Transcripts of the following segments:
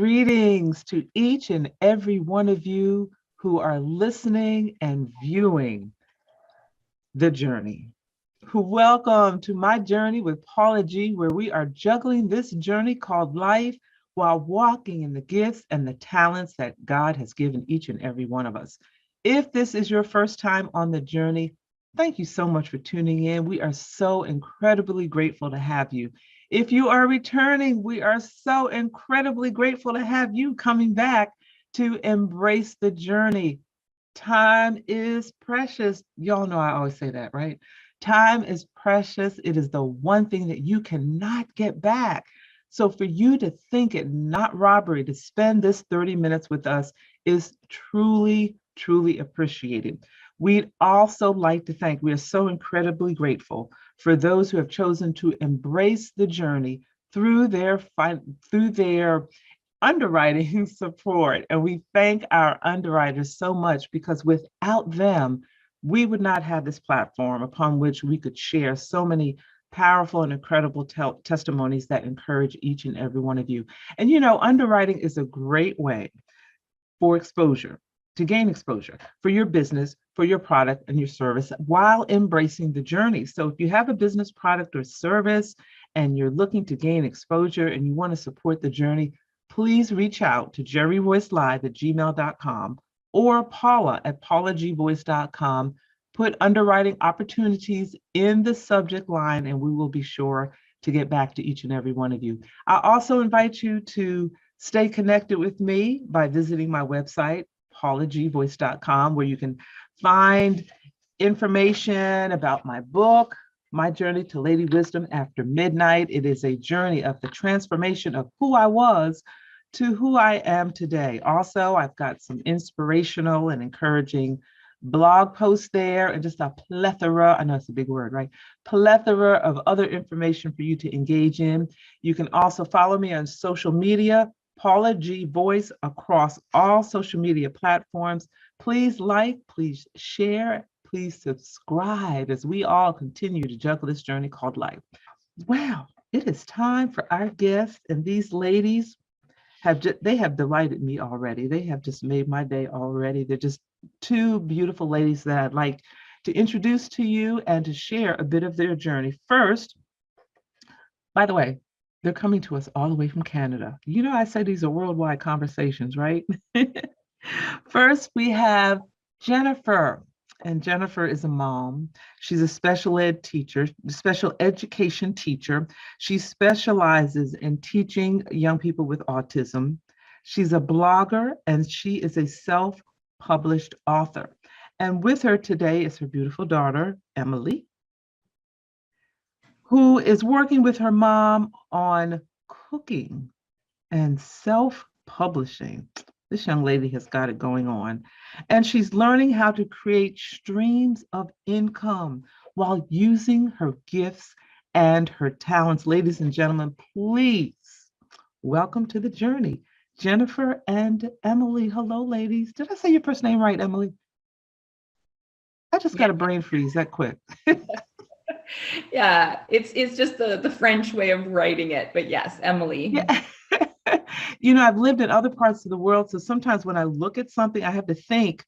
Greetings to each and every one of you who are listening and viewing the journey. Welcome to my journey with Paula G, where we are juggling this journey called life while walking in the gifts and the talents that God has given each and every one of us. If this is your first time on the journey, thank you so much for tuning in. We are so incredibly grateful to have you. If you are returning, we are so incredibly grateful to have you coming back to embrace the journey. Time is precious. Y'all know I always say that, right? Time is precious. It is the one thing that you cannot get back. So for you to think it not robbery to spend this 30 minutes with us is truly, truly appreciated. We'd also like to thank, we are so incredibly grateful for those who have chosen to embrace the journey through their underwriting support. And we thank our underwriters so much because without them, we would not have this platform upon which we could share so many powerful and incredible testimonies that encourage each and every one of you. And underwriting is a great way for exposure, to gain exposure for your business, for your product and your service while embracing the journey. So if you have a business, product, or service and you're looking to gain exposure and you want to support the journey, please reach out to jerryvoicelive@gmail.com or paula@paulagvoice.com. Put underwriting opportunities in the subject line and we will be sure to get back to each and every one of you. I also invite you to stay connected with me by visiting my website, paulagvoice.com, where you can find information about my book, My Journey to Lady Wisdom After Midnight. It is a journey of the transformation of who I was to who I am today. Also, I've got some inspirational and encouraging blog posts there and just a plethora, I know it's a big word, right? Plethora of other information for you to engage in. You can also follow me on social media, Paula G Voice, across all social media platforms. Please like, please share, please subscribe as we all continue to juggle this journey called life. Wow, it is time for our guests, and these ladies they have delighted me already. They have just made my day already. They're just two beautiful ladies that I'd like to introduce to you and to share a bit of their journey. First, by the way, they're coming to us all the way from Canada. I say these are worldwide conversations, right? First, we have Jennifer. And Jennifer is a mom. She's a special education teacher. She specializes in teaching young people with autism. She's a blogger and she is a self-published author. And with her today is her beautiful daughter, Emilie, who is working with her mom on cooking and self-publishing. This young lady has got it going on. And she's learning how to create streams of income while using her gifts and her talents. Ladies and gentlemen, please welcome to the journey, Jennifer and Emilie. Hello, ladies. Did I say your first name right, Emilie? I just got a brain freeze that quick. Yeah, it's just the French way of writing it, but yes, Emilie. Yeah. I've lived in other parts of the world, so sometimes when I look at something, I have to think,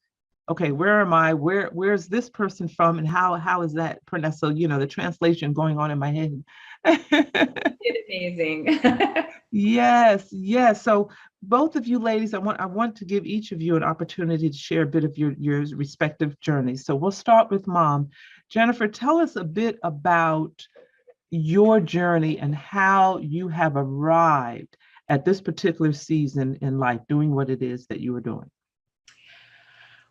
okay, where am I? Where's this person from, and how is that pronounced? So the translation going on in my head. It's amazing. Yes. So both of you ladies, I want to give each of you an opportunity to share a bit of your respective journeys. So we'll start with Mom. Jennifer, tell us a bit about your journey and how you have arrived at this particular season in life, doing what it is that you are doing.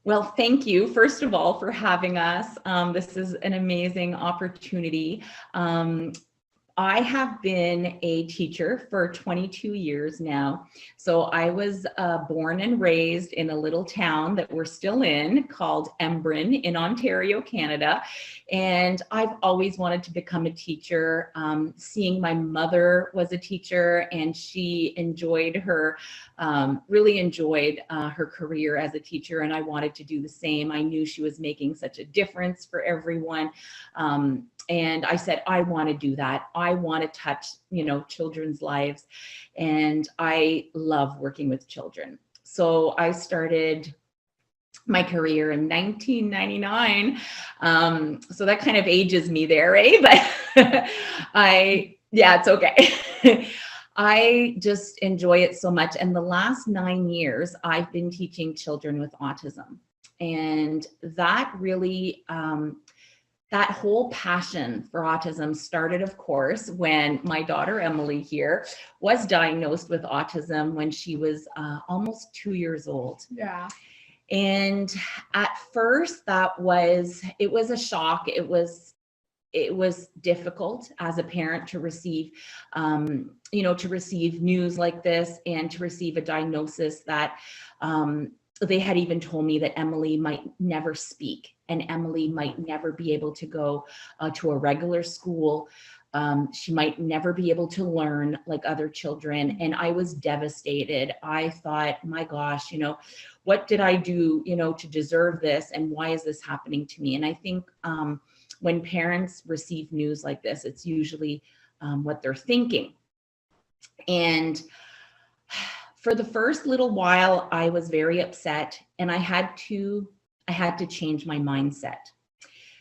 Well, thank you, first of all, for having us. This is an amazing opportunity. I have been a teacher for 22 years now. So I was born and raised in a little town that we're still in called Embrun in Ontario, Canada. And I've always wanted to become a teacher. Seeing my mother was a teacher and she really enjoyed her career as a teacher, and I wanted to do the same. I knew she was making such a difference for everyone. And I said, I want to do that. I want to touch, children's lives. And I love working with children. So I started my career in 1999. So that kind of ages me there, eh? But yeah, it's okay. I just enjoy it so much. And the last 9 years, I've been teaching children with autism. And that really, that whole passion for autism started, of course, when my daughter Emilie here was diagnosed with autism when she was almost 2 years old. Yeah. And at first it was a shock. It was difficult as a parent to receive, to receive news like this and to receive a diagnosis that they had even told me that Emilie might never speak and Emilie might never be able to go to a regular school. She might never be able to learn like other children. And I was devastated. I thought, my gosh, what did I do, to deserve this? And why is this happening to me? And I think when parents receive news like this, it's usually what they're thinking. And for the first little while, I was very upset and I had to change my mindset.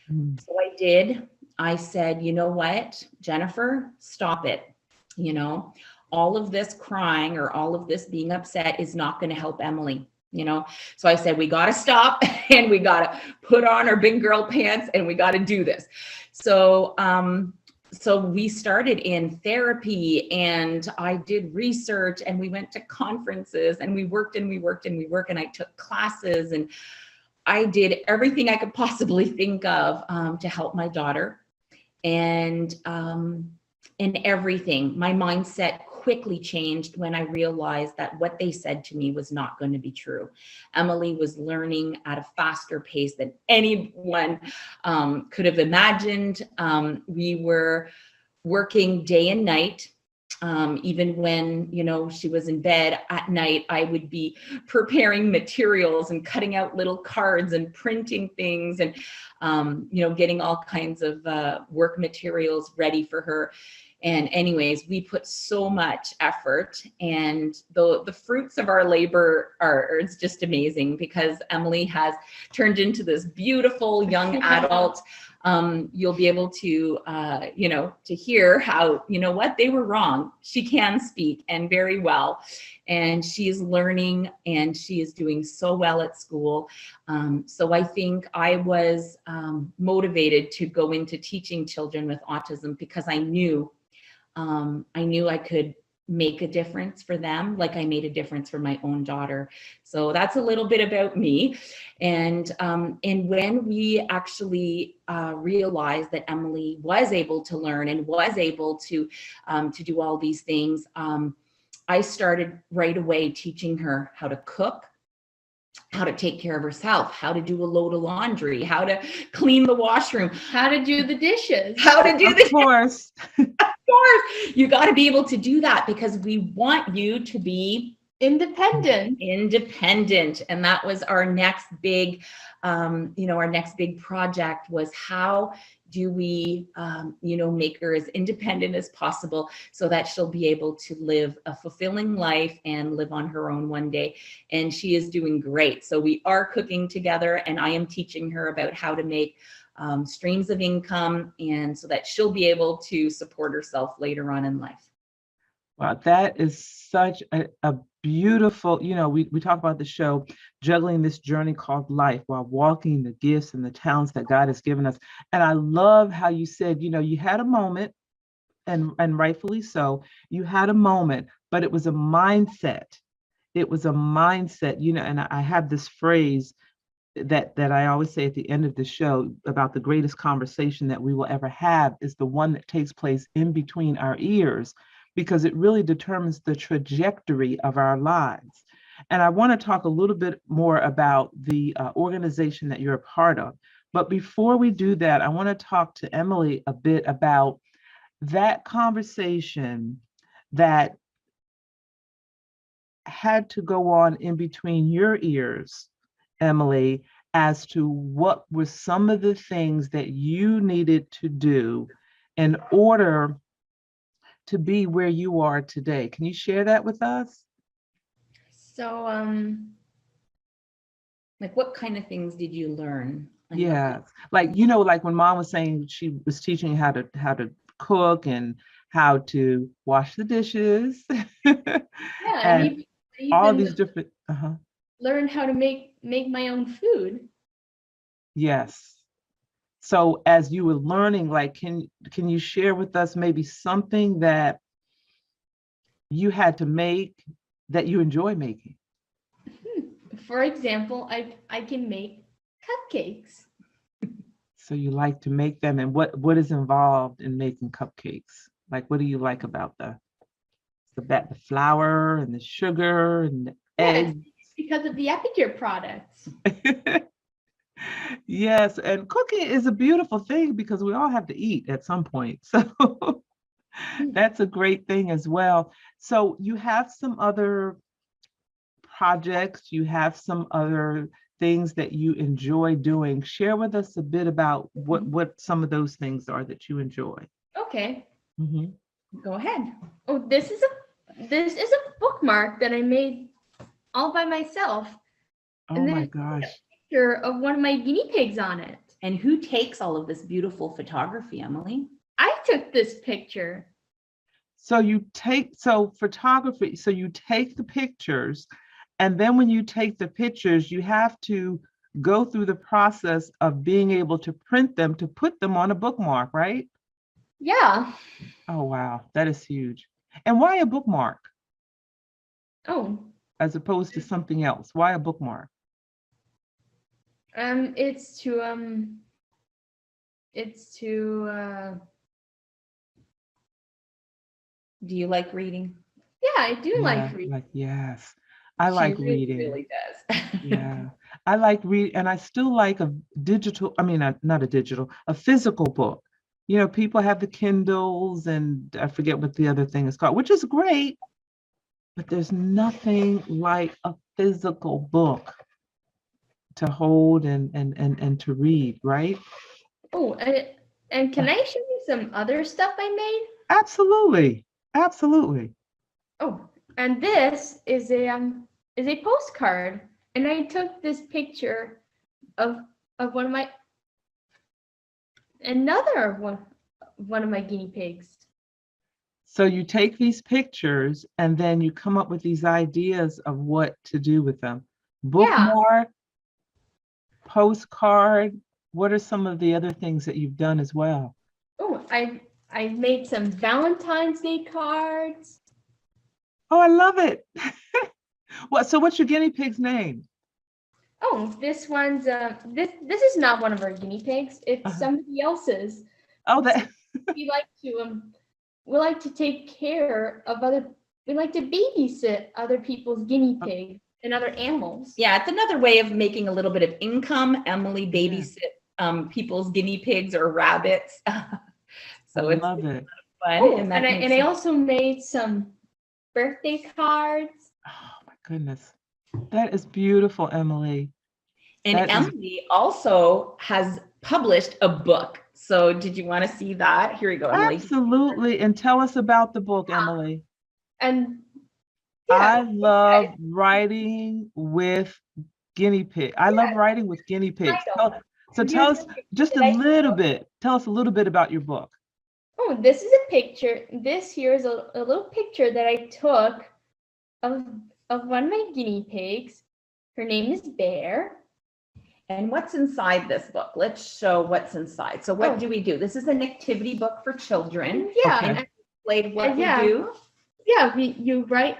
So I did. I said, you know what, Jennifer, stop it. All of this crying or all of this being upset is not going to help Emilie. So I said, we got to stop and we got to put on our big girl pants and we got to do this. So we started in therapy and I did research and we went to conferences and we worked and I took classes and I did everything I could possibly think of to help my daughter. And everything, my mindset quickly changed when I realized that what they said to me was not going to be true. Emilie was learning at a faster pace than anyone could have imagined. We were working day and night. Even when, she was in bed at night, I would be preparing materials and cutting out little cards and printing things and, getting all kinds of work materials ready for her. And anyways, we put so much effort and the fruits of our labor it's just amazing because Emilie has turned into this beautiful young adult. You'll be able to, to hear how, what they were wrong. She can speak and very well, and she is learning and she is doing so well at school. So I think I was motivated to go into teaching children with autism because I knew I could make a difference for them like I made a difference for my own daughter. So that's a little bit about me. And when we actually realized that Emilie was able to learn and was able to do all these things, I started right away teaching her how to cook, how to take care of herself, how to do a load of laundry, how to clean the washroom, how to do the dishes, Of course. Of course, you got to be able to do that because we want you to be independent. And that was our next big, our next big project was how do we, make her as independent as possible so that she'll be able to live a fulfilling life and live on her own one day. And she is doing great. So we are cooking together and I am teaching her about how to make streams of income and so that she'll be able to support herself later on in life. Wow, that is such a beautiful, we talk about the show, juggling this journey called life while walking the gifts and the talents that God has given us. And I love how you said, you had a moment and rightfully so, you had a moment, but it was a mindset. It was a mindset, and I have this phrase that I always say at the end of the show about the greatest conversation that we will ever have is the one that takes place in between our ears, because it really determines the trajectory of our lives. And I want to talk a little bit more about the organization that you're a part of. But before we do that, I want to talk to Emilie a bit about that conversation that had to go on in between your ears, Emilie, as to what were some of the things that you needed to do in order to be where you are today. Can you share that with us? So, Like, what kind of things did you learn? Like, what Yeah, kind- like like when Mom was saying she was teaching you how to cook and how to wash the dishes yeah, and and even, I all even these different learned how to make my own food. yes. So as you were learning, like can you share with us maybe something that you had to make that you enjoy making? For example, I can make cupcakes. So you like to make them, and what is involved in making cupcakes? Like what do you like about the flour and the sugar and the Yeah, it's eggs? because of the Epicure products. Yes, and cooking is a beautiful thing because we all have to eat at some point. So that's a great thing as well. So you have some other projects, you have some other things that you enjoy doing. Share with us a bit about what some of those things are that you enjoy. Okay. Mhm. Go ahead. Oh, this is a bookmark that I made all by myself. Oh And my there's a gosh. picture of one of my guinea pigs on it. And who takes all of this beautiful photography, Emily? I took this picture. So photography, so you take the pictures, and then when you take the pictures, you have to go through the process of being able to print them to put them on a bookmark, right? Yeah. Oh wow, that is huge. And why a bookmark Oh, as opposed to something else? Why a bookmark? it's to Do you like reading? yeah, I do Yeah, like reading. like yes. I She like reading. really does. Yeah. I like read and I still like a digital, I mean not a digital, a physical book. People have the Kindles and I forget what the other thing is called, which is great, but there's nothing like a physical book to hold and to read, right? Oh, and can I show you some other stuff I made? Absolutely. Absolutely. Oh, and this is a postcard, and I took this picture of another one of my guinea pigs. So you take these pictures and then you come up with these ideas of what to do with them. Yeah. Bookmark, postcard. What are some of the other things that you've done as well? Oh, I made some Valentine's Day cards. Oh, I love it. So what's your guinea pig's name? Oh, this one's this is not one of our guinea pigs. It's Uh-huh. somebody else's. Oh, that We like to we like to take care of other. We like to babysit other people's guinea pigs and other animals. Yeah, it's another way of making a little bit of income. Emily babysit people's guinea pigs or rabbits. I So it's love it. fun. Oh, and that makes and I sense. also made some birthday cards. Oh my goodness. That is beautiful, Emily. And That is Emily also has published a book. So did you want to see that? Here you go, Emily. absolutely. And tell us about the book, Emily. And I yeah, love writing with guinea pig. I love writing with guinea pigs. So tell here's us the picture just a that I little took. bit. Tell us a little bit about your book. Oh, this is a picture. This here is a little picture that I took of one of my guinea pigs. Her name is Bear. And what's inside this book? Let's show what's inside. So what do we do? This is an activity book for children. Yeah, Okay. and Explain what we yeah. do. yeah, you write.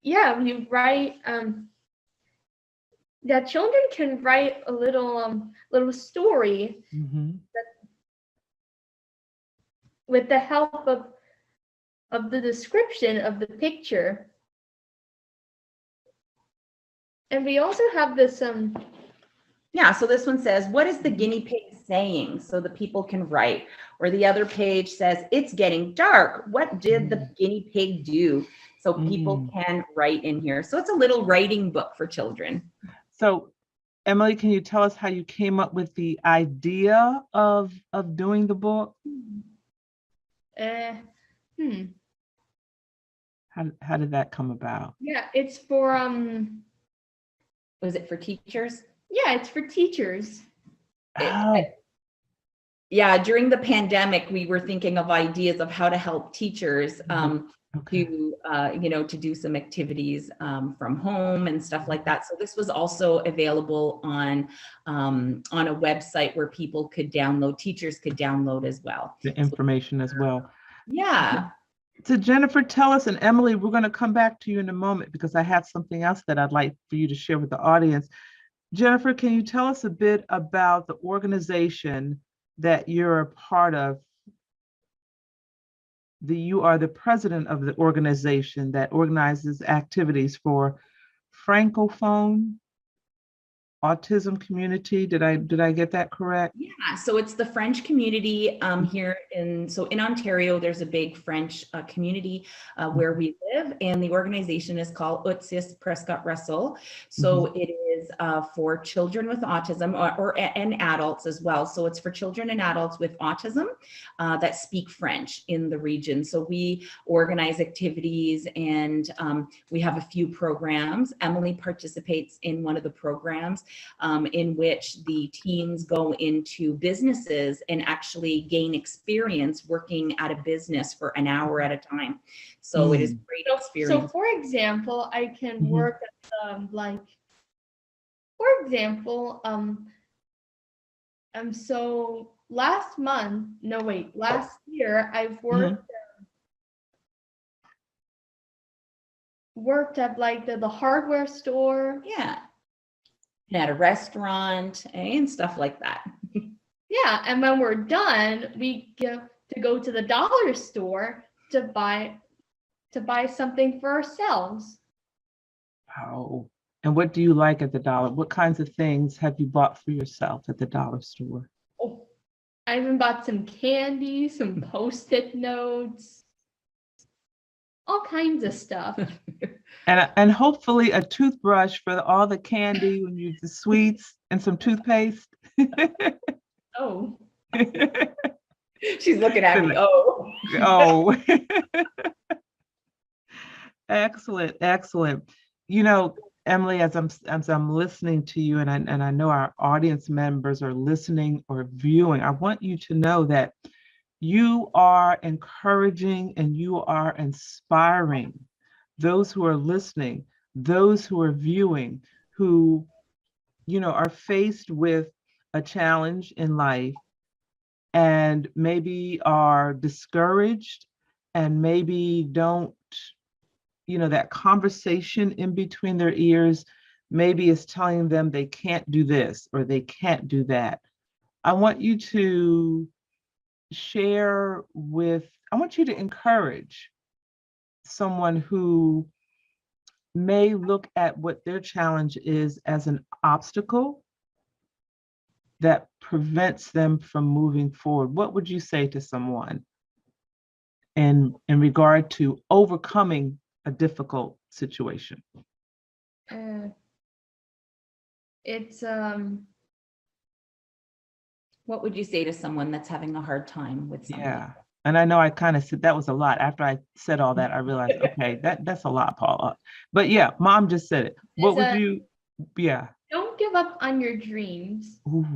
Yeah, you write. That children can write a little story Mhm. with the help of the description of the picture. And we also have this Yeah, so this one says, what is the guinea pig saying? So the people can write. Or the other page says, it's getting dark. What did the guinea pig do? So people can write in here. So it's a little writing book for children. So Emilie, can you tell us how you came up with the idea of doing the book? Uh, hmm. How did that come about? Yeah, it's for Was it for teachers? yeah, it's for teachers. Oh, Yeah, during the pandemic, we were thinking of ideas of how to help teachers okay. to do some activities from home and stuff like that. So this was also available on a website where people could download, teachers could download as well. The information as well. Yeah. So Jennifer, tell us, and Emilie, we're going to come back to you in a moment because I have something else that I'd like for you to share with the audience. Jennifer, can you tell us a bit about the organization that you're a part of? You are the president of the organization that organizes activities for Francophone autism community. Did I get that correct? Yeah, so it's the French community here in Ontario. There's a big French community where we live, and the organization is called Utsis Prescott Russell. So it is for children with autism and adults as well. So it's for children and adults with autism that speak French in the region. So we organize activities, and we have a few programs. Emilie participates in one of the programs in which the teams go into businesses and actually gain experience working at a business for an hour at a time. So it is a great experience. So for example, I can work at for example, so last year I've worked at like the hardware store. Yeah. And at a restaurant and stuff like that. Yeah, and when we're done, we get to go to the dollar store to buy something for ourselves. Wow. And what do you like at the dollar? What kinds of things have you bought for yourself at the dollar store? Oh, I even bought some candy, some Post-it notes, all kinds of stuff. And hopefully a toothbrush for all the candy, the sweets, and some toothpaste. Oh. She's looking at me. Oh. Oh. Excellent, excellent. You know, Emilie, as I'm listening to you, and I know our audience members are listening or viewing, I want you to know that you are encouraging and you are inspiring those who are listening, those who are viewing, who, are faced with a challenge in life and maybe are discouraged and maybe don't, that conversation in between their ears maybe is telling them they can't do this or they can't do that. I want you to encourage someone who may look at what their challenge is as an obstacle that prevents them from moving forward. What would you say to someone in regard to overcoming a difficult situation? It's What would you say to someone that's having a hard time with something? Yeah. And I know I kind of said that was a lot. After I said all that, I realized, okay, that's a lot, Paula. But yeah, Mom just said it. What would you, yeah. Don't give up on your dreams. Ooh.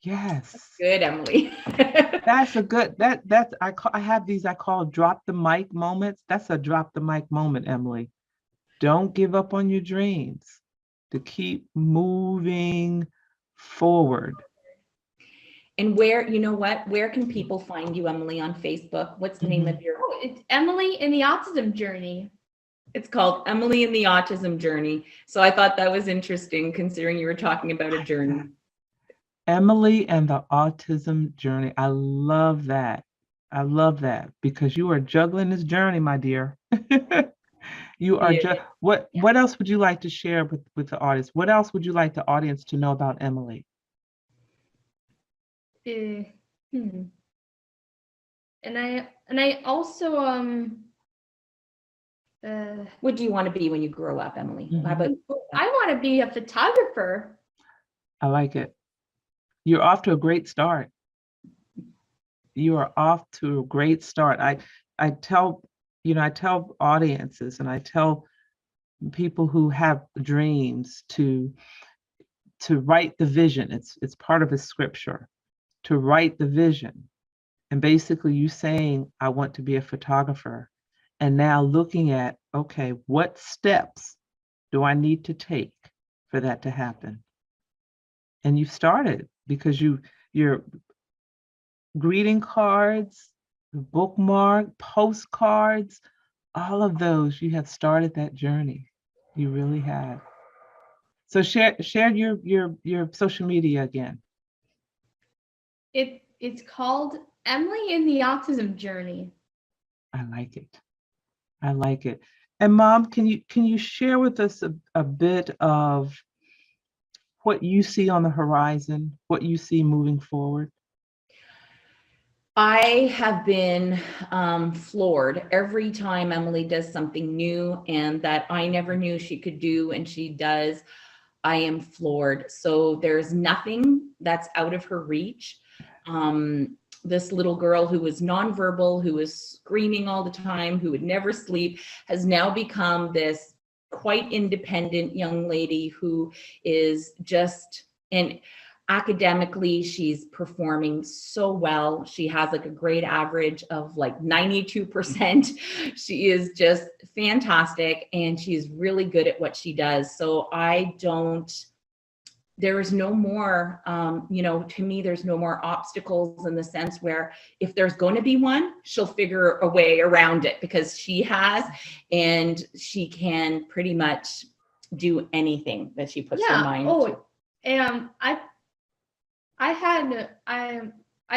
Yes. Good, Emilie. That's a good, I have these I call drop the mic moments. That's a drop the mic moment, Emilie. Don't give up on your dreams, to keep moving forward. And where can people find you, Emilie, on Facebook? What's the name of your? Oh, it's Emilie in the Autism Journey. It's called Emilie in the Autism Journey. So I thought that was interesting, considering you were talking about a journey. Emilie and the Autism Journey. I love that. I love that because you are juggling this journey, my dear. You are what else would you like to share with the audience? What else would you like the audience to know about Emilie? And I also What do you want to be when you grow up, Emily? How about I want to be a photographer. I like it. You're off to a great start. You are off to a great start. I tell, I tell audiences and I tell people who have dreams to write the vision. It's part of a scripture to write the vision. And basically you saying, I want to be a photographer. And now looking at, okay, what steps do I need to take for that to happen? And you started because your greeting cards, bookmark, postcards, all of those, you have started that journey. You really have. So share your social media again. It's called Emily in the Autism Journey. I like it. I like it. And Mom, can you share with us a bit of what you see on the horizon, what you see moving forward? I have been floored every time Emily does something new and that I never knew she could do, and she does. I am floored. So there's nothing that's out of her reach. This little girl who was nonverbal, who was screaming all the time, who would never sleep, has now become this quite independent young lady who is just, and academically, she's performing so well. She has like a grade average of like 92%. She is just fantastic and she's really good at what she does. So there is no more, to me, there's no more obstacles in the sense where if there's going to be one, she'll figure a way around it because she has, and she can pretty much do anything that she puts her mind to. And I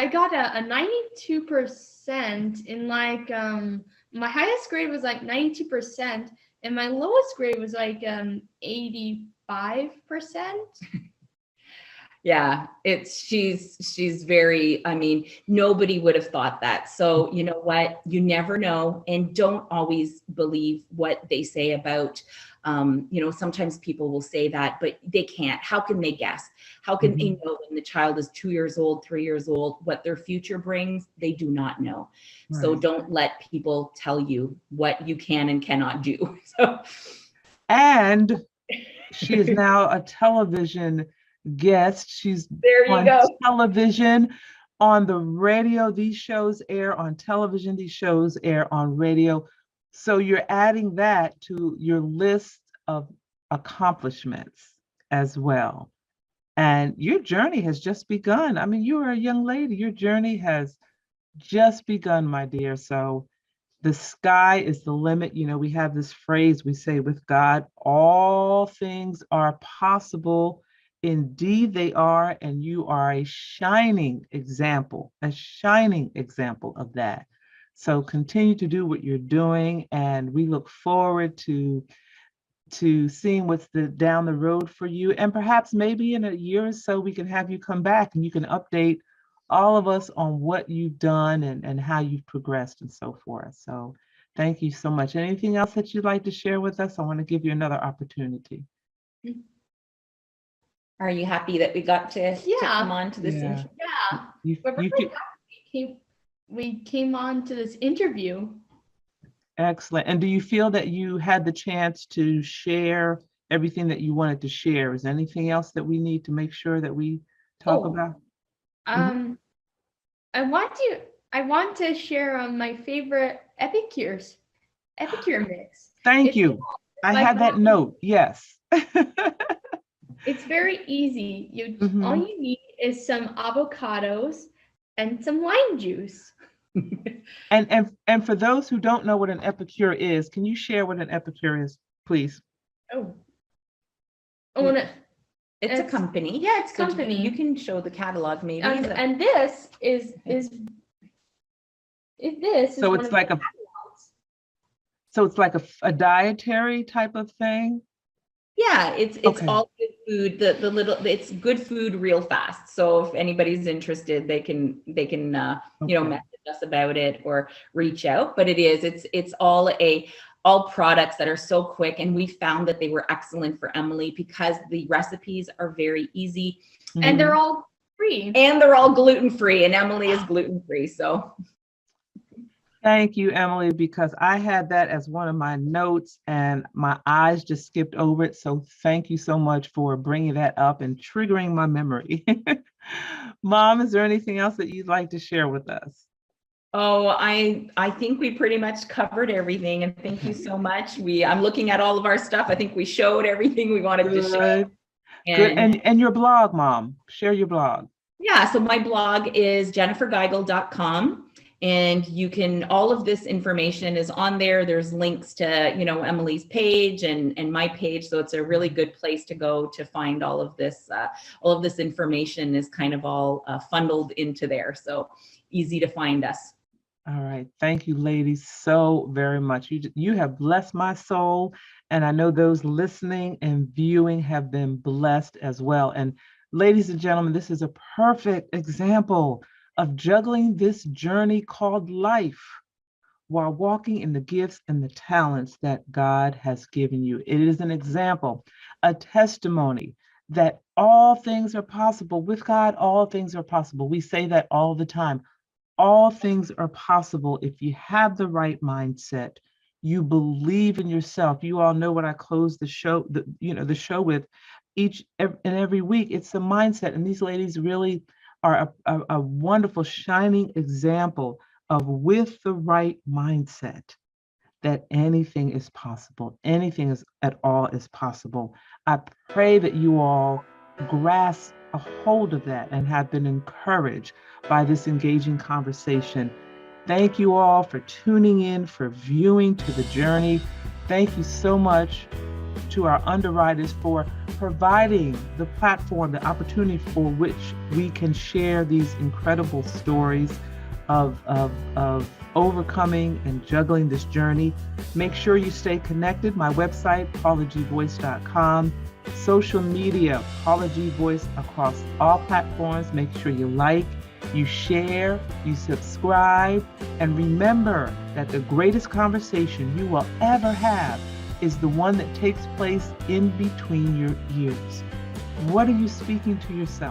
got a 92% in like my highest grade was like 92% and my lowest grade was like 85%. Yeah, she's very, I mean, nobody would have thought that. So you know what, you never know, and don't always believe what they say about, sometimes people will say that, but they can't. How can they guess? How can they know when the child is 2 years old, 3 years old, what their future brings? They do not know. Right. So don't let people tell you what you can and cannot do. And she is now a television guest. She's on television, on the radio. These shows air on television. These shows air on radio. So you're adding that to your list of accomplishments as well. And your journey has just begun. I mean, you are a young lady. Your journey has just begun, my dear. So the sky is the limit. We have this phrase we say, with God, all things are possible. Indeed, they are. And you are a shining example of that. So continue to do what you're doing. And we look forward to seeing what's down the road for you. And perhaps maybe in a year or so, we can have you come back and you can update all of us on what you've done and how you've progressed and so forth. So thank you so much. Anything else that you'd like to share with us? I want to give you another opportunity. Are you happy that we got to come on to this interview? Yeah, we're really happy we came on to this interview. Excellent. And do you feel that you had the chance to share everything that you wanted to share? Is there anything else that we need to make sure that we talk about? I want to share my favorite epicure mix. Thank you. I had that note. Yes. It's very easy. All you need is some avocados and some lime juice. And for those who don't know what an epicure is, can you share what an epicure is, please? It's a company. Yeah, it's a company. You can show the catalog maybe. And this is so it's like a dietary type of thing. Yeah, it's all good food. It's good food real fast. So if anybody's interested, they can message us about it or reach out. But it's all a all products that are so quick. And we found that they were excellent for Emilie because the recipes are very easy. And they're all free. And they're all gluten-free, and Emilie is gluten-free, so. Thank you, Emilie, because I had that as one of my notes and my eyes just skipped over it. So thank you so much for bringing that up and triggering my memory. Mom, is there anything else that you'd like to share with us? Oh, I think we pretty much covered everything, and thank you so much. I'm looking at all of our stuff. I think we showed everything we wanted to show. Good. And your blog, Mom, share your blog. Yeah, so my blog is jennifergeigel.com. And you can, all of this information is on there. There's links to, you know, Emilie's page and my page. So it's a really good place to go to find all of this. All of this information is kind of all funneled into there. So easy to find us. All right. Thank you, ladies, so very much. You have blessed my soul. And I know those listening and viewing have been blessed as well. And ladies and gentlemen, this is a perfect example of juggling this journey called life while walking in the gifts and the talents that God has given you. It is an example, a testimony that all things are possible. With God, all things are possible. We say that all the time. All things are possible if you have the right mindset. You believe in yourself. You all know what I close the show, the show with each and every week. It's the mindset, and these ladies really are a wonderful shining example of, with the right mindset, that anything is possible. Anything is at all is possible. I pray that you all grasp a hold of that and have been encouraged by this engaging conversation. Thank you all for tuning in, for viewing to the journey. Thank you so much to our underwriters for providing the platform, the opportunity for which we can share these incredible stories of overcoming and juggling this journey. Make sure you stay connected. My website, paulagvoice.com. Social media, Paula G Voice across all platforms. Make sure you like, you share, you subscribe, and remember that the greatest conversation you will ever have is the one that takes place in between your ears. What are you speaking to yourself?